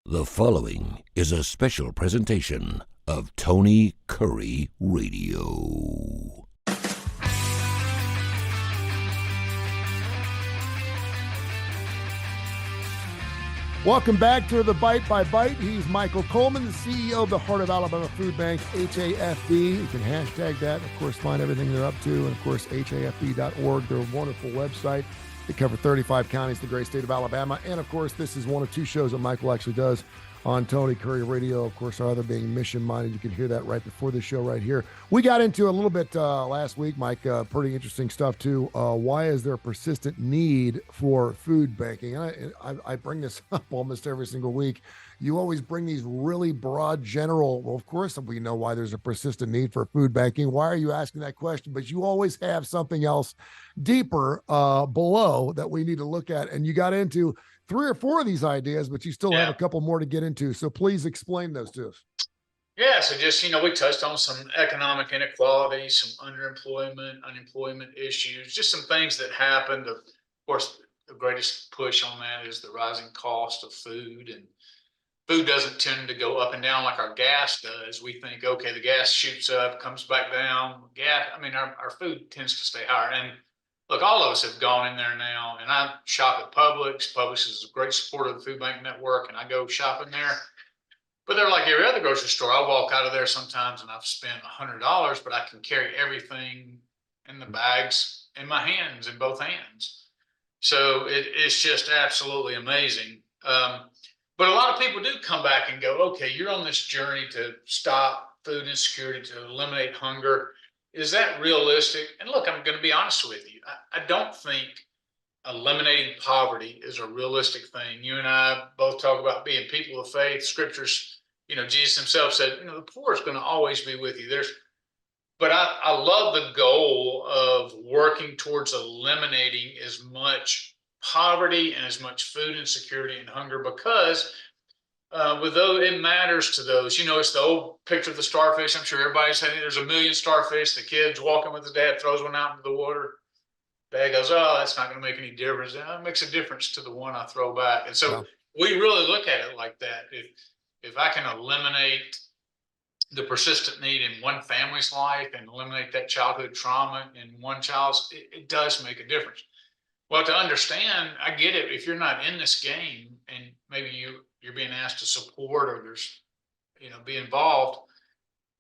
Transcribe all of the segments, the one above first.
The following is a special presentation of Tony Kurre Radio. Welcome back to the Bite by Bite. He's Michael Coleman, the CEO of the Heart of Alabama Food Bank, HAFB. You can hashtag that, of course, find everything they're up to. And, of course, HAFB.org, their wonderful website. They cover 35 counties, the great state of Alabama. And, of course, this is one of two shows that Michael actually does on Tony Kurre Radio. Of course, our other being Mission Minded. You can hear that right before the show right here. We got into a little bit last week, Mike, pretty interesting stuff too. Why is there a persistent need for food banking? And I bring this up almost every single week. You always bring these really broad, general, well, of course, we know why there's a persistent need for food banking. Why are you asking that question? But you always have something else deeper below that we need to look at. And you got into 3 or 4 of these ideas, but you still have a couple more to get into. So please explain those to us. Yeah, so just, we touched on some economic inequality, some underemployment, unemployment issues, just some things that happened. Of course, the greatest push on that is the rising cost of food. And food doesn't tend to go up and down like our gas does. We think, okay, the gas shoots up, comes back down. Our food tends to stay higher. And look, all of us have gone in there now, and I shop at Publix. Publix is a great supporter of the Food Bank Network, and I go shopping there. But they're like every other grocery store. I walk out of there sometimes and I've spent $100, but I can carry everything in the bags in my hands, in both hands. So it's just absolutely amazing. But a lot of people do come back and go, okay, you're on this journey to stop food insecurity, to eliminate hunger. Is that realistic? And look, I'm going to be honest with you. I don't think eliminating poverty is a realistic thing. You and I both talk about being people of faith. Scriptures, Jesus himself said, the poor is going to always be with you. But I love the goal of working towards eliminating as much poverty and as much food insecurity and hunger, because with those, it matters to those. It's the old picture of the starfish. I'm sure everybody's saying there's 1 million starfish. The kid's walking with his dad, throws one out into the water. Dad goes, oh, that's not going to make any difference. It makes a difference to the one I throw back. And so we really look at it like that. If I can eliminate the persistent need in one family's life and eliminate that childhood trauma in one child's, it does make a difference. Well, to understand, I get it. If you're not in this game and maybe you're being asked to support or there's, be involved,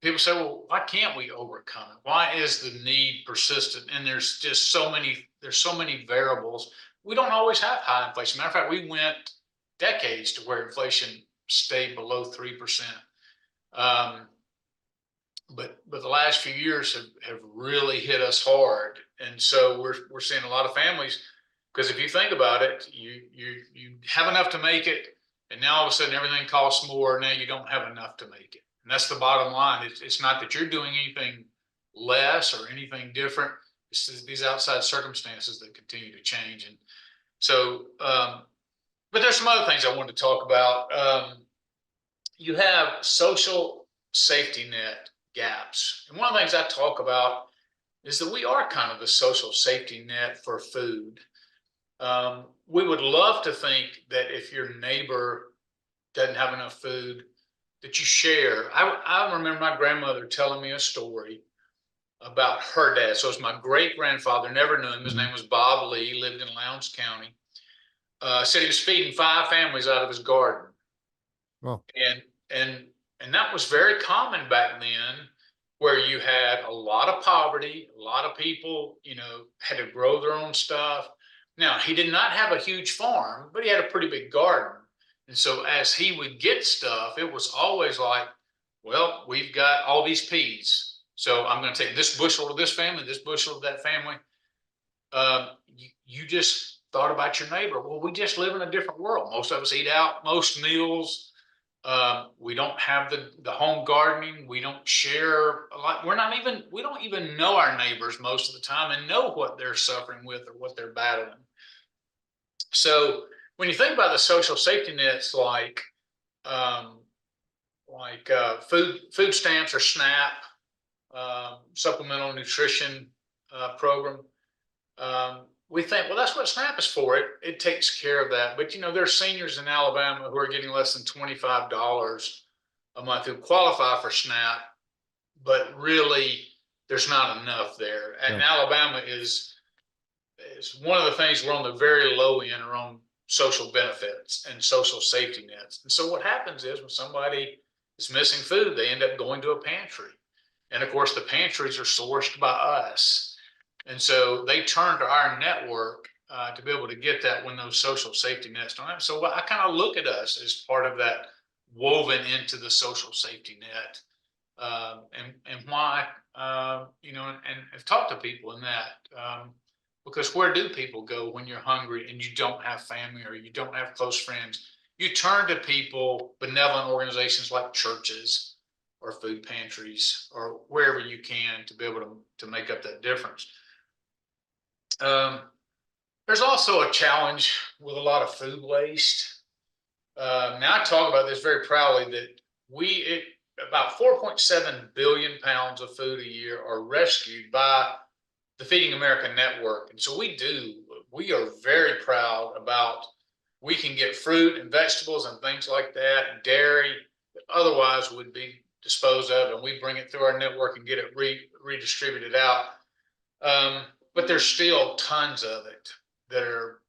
people say, well, why can't we overcome it? Why is the need persistent? And there's so many variables. We don't always have high inflation. Matter of fact, we went decades to where inflation stayed below 3%. But the last few years have really hit us hard. And so we're seeing a lot of families, because if you think about it, you have enough to make it, and now all of a sudden everything costs more. Now you don't have enough to make it. And that's the bottom line. It's not that you're doing anything less or anything different. It's these outside circumstances that continue to change. And so, but there's some other things I wanted to talk about. You have social safety net gaps. And one of the things I talk about is that we are kind of the social safety net for food. We would love to think that if your neighbor doesn't have enough food, that you share. I remember my grandmother telling me a story about her dad. So it's my great grandfather, never knew him. His name was Bob Lee. He lived in Lowndes County. Said he was feeding 5 families out of his garden. Oh. And that was very common back then, where you had a lot of poverty, a lot of people, had to grow their own stuff. Now, he did not have a huge farm, but he had a pretty big garden. And so as he would get stuff, it was always like, well, we've got all these peas, so I'm going to take this bushel to this family, this bushel to that family. You just thought about your neighbor. Well, we just live in a different world. Most of us eat out most meals. We don't have the home gardening. We don't share a lot. We don't even know our neighbors most of the time and know what they're suffering with or what they're battling. So when you think about the social safety nets, like food stamps or SNAP, supplemental nutrition program, we think, well, that's what SNAP is for. It takes care of that. But, there's seniors in Alabama who are getting less than $25 a month who qualify for SNAP, but really there's not enough there. And Alabama is one of the things we're on the very low end are on social benefits and social safety nets. And so what happens is when somebody is missing food, they end up going to a pantry. And of course, the pantries are sourced by us. And so they turn to our network to be able to get that when those social safety nets don't have. So I kind of look at us as part of that woven into the social safety net. And why, and I've talked to people in that, because where do people go when you're hungry and you don't have family or you don't have close friends? You turn to people, benevolent organizations like churches or food pantries or wherever you can to be able to make up that difference. There's also a challenge with a lot of food waste. Now I talk about this very proudly that about 4.7 billion pounds of food a year are rescued by the Feeding America Network. And so we are very proud about, we can get fruit and vegetables and things like that, and dairy that otherwise would be disposed of, and we bring it through our network and get it redistributed out. But there's still tons of it that are,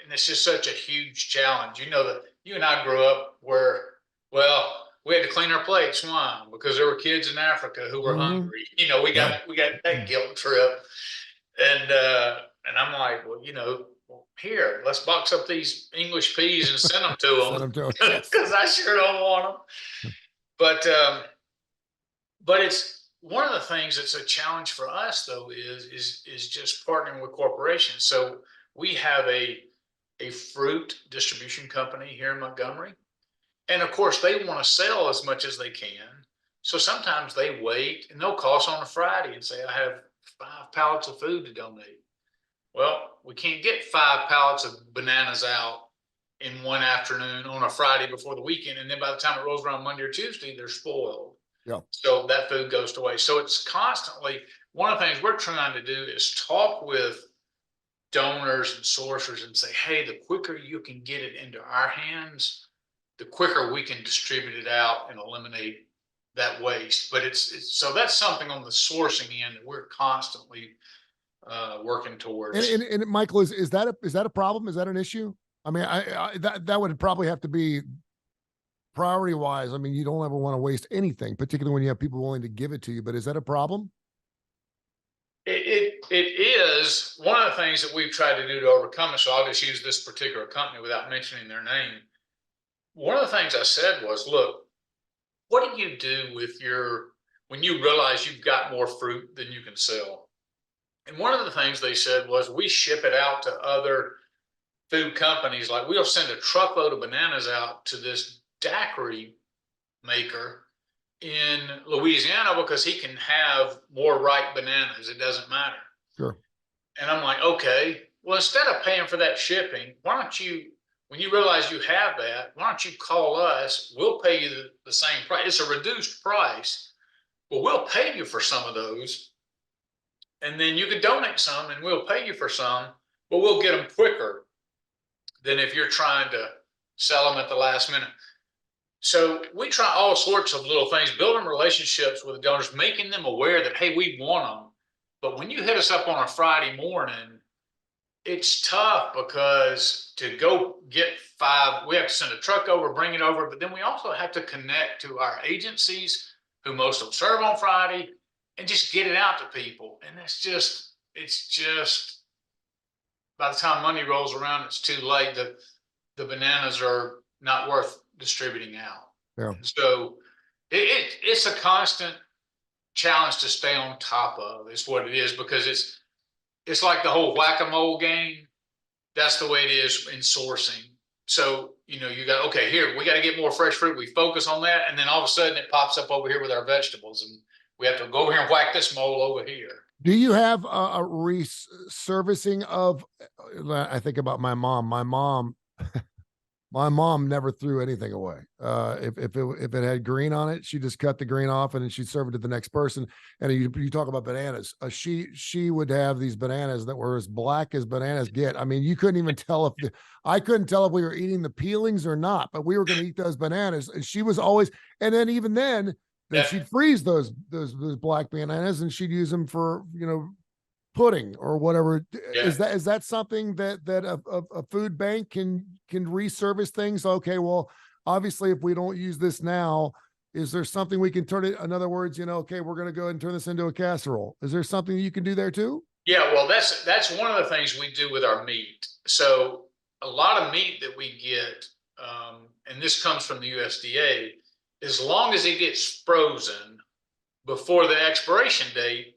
and it's just such a huge challenge. That you and I grew up where, well, we had to clean our plates. Why? Because there were kids in Africa who were hungry. We got that guilt trip. And I'm like, well, here, let's box up these English peas and send them to them because I sure don't want them. But it's one of the things that's a challenge for us though is just partnering with corporations. So we have a fruit distribution company here in Montgomery. And of course, they want to sell as much as they can. So sometimes they wait and they'll call us on a Friday and say, I have 5 pallets of food to donate. Well, we can't get 5 pallets of bananas out in one afternoon on a Friday before the weekend. And then by the time it rolls around Monday or Tuesday, they're spoiled. Yeah. So that food goes to waste. So it's constantly, one of the things we're trying to do is talk with donors and sourcers and say, hey, the quicker you can get it into our hands, the quicker we can distribute it out and eliminate that waste. But it's so that's something on the sourcing end that we're constantly working towards. And Michael, is that a problem? Is that an issue? I mean, that would probably have to be priority wise. I mean, you don't ever want to waste anything, particularly when you have people willing to give it to you. But is that a problem? It is one of the things that we've tried to do to overcome it. So I'll just use this particular company without mentioning their name. One of the things I said was, look, what do you do when you realize you've got more fruit than you can sell? And one of the things they said was, we ship it out to other food companies. Like, we'll send a truckload of bananas out to this daiquiri maker in Louisiana because he can have more ripe bananas. It doesn't matter. Sure. And I'm like, okay, well, instead of paying for that shipping, why don't you, when you realize you have that, why don't you call us? We'll pay you the same price. It's a reduced price, but we'll pay you for some of those. And then you could donate some and we'll pay you for some, but we'll get them quicker than if you're trying to sell them at the last minute. So we try all sorts of little things, building relationships with the donors, making them aware that, hey, we want them. But when you hit us up on a Friday morning, it's tough because to go get 5, we have to send a truck over, bring it over, but then we also have to connect to our agencies who most of them serve on Friday and just get it out to people. And it's just, by the time money rolls around, it's too late. The bananas are not worth distributing out. Yeah. So it's a constant challenge to stay on top of, is what it is, because it's like the whole whack-a-mole game. That's the way it is in sourcing. So, you got, okay, here, we got to get more fresh fruit. We focus on that. And then all of a sudden it pops up over here with our vegetables, and we have to go over here and whack this mole over here. Do you have a resurfacing of, I think about my mom. My mom My mom never threw anything away. If it had green on it, she just cut the green off and then she'd serve it to the next person. And you talk about bananas. She would have these bananas that were as black as bananas get. I mean, you couldn't even tell I couldn't tell if we were eating the peelings or not, but we were going to eat those bananas. And she was always, and then even then she'd freeze those black bananas and she'd use them for, pudding or whatever. Yeah. Is that something that a food bank can reservice things? Okay, well, obviously if we don't use this now, is there something we can turn it, in other words, okay, we're going to go ahead and turn this into a casserole? Is there something you can do there too? Yeah, well, that's one of the things we do with our meat. So a lot of meat that we get, and this comes from the USDA, as long as it gets frozen before the expiration date,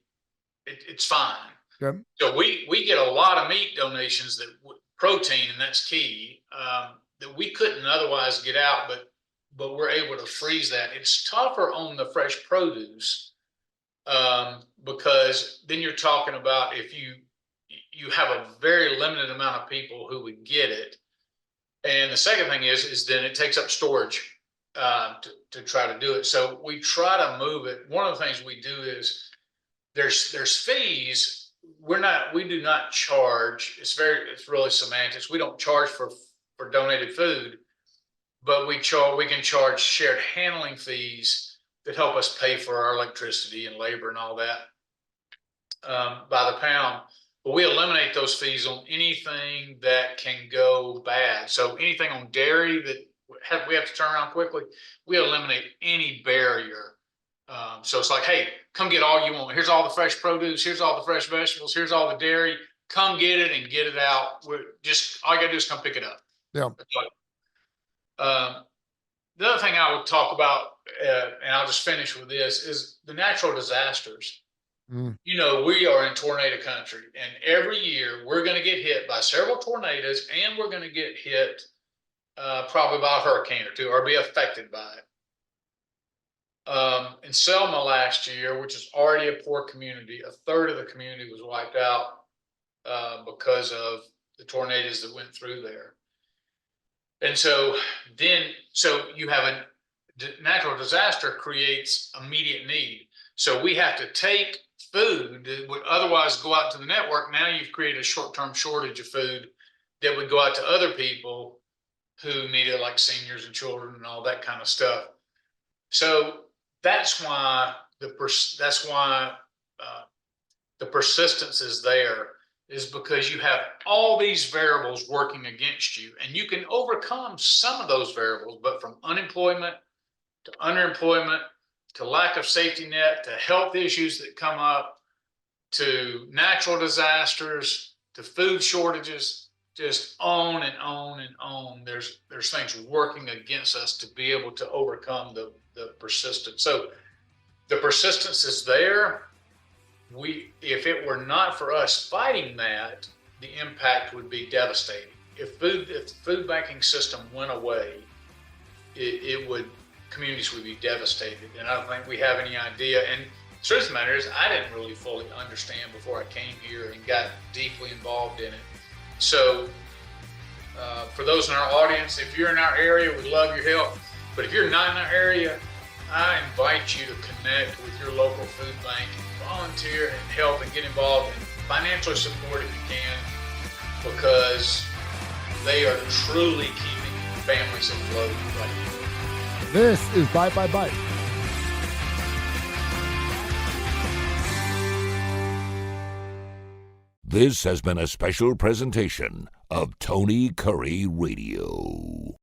it's fine. Okay. So we get a lot of meat donations protein, and that's key, that we couldn't otherwise get out, but we're able to freeze that. It's tougher on the fresh produce, because then you're talking about if you have a very limited amount of people who would get it. And the second thing is then it takes up storage to try to do it. So we try to move it. One of the things we do is there's fees. We do not charge. It's really semantics. We don't charge for donated food, but we can charge shared handling fees that help us pay for our electricity and labor and all that by the pound. But we eliminate those fees on anything that can go bad. So anything on dairy that we have to turn around quickly, we eliminate any barrier. So it's like, hey, come get all you want. Here's all the fresh produce. Here's all the fresh vegetables. Here's all the dairy. Come get it and get it out. All you gotta do is come pick it up. Yeah. The other thing I would talk about, and I'll just finish with this, is the natural disasters. We are in tornado country, and every year we're going to get hit by several tornadoes, and we're going to get hit probably by a hurricane or two, or be affected by it. In Selma last year, which is already a poor community, a third of the community was wiped out because of the tornadoes that went through there. And so you have a natural disaster creates immediate need. So we have to take food that would otherwise go out to the network. Now you've created a short-term shortage of food that would go out to other people who need it, like seniors and children and all that kind of stuff. So that's why the persistence is there, is because you have all these variables working against you, and you can overcome some of those variables, but from unemployment to underemployment to lack of safety net to health issues that come up to natural disasters to food shortages, just on and on and on. There's things working against us to be able to overcome the persistence. So the persistence is there. If it were not for us fighting that, the impact would be devastating. If the food banking system went away, communities would be devastated. And I don't think we have any idea. And the truth of the matter is, I didn't really fully understand before I came here and got deeply involved in it. So for those in our audience, if you're in our area, we'd love your help. But if you're not in our area, I invite you to connect with your local food bank and volunteer and help and get involved and financially support if you can, because they are truly keeping families afloat right now. This is Bite by Bite. This has been a special presentation of Tony Kurre Radio.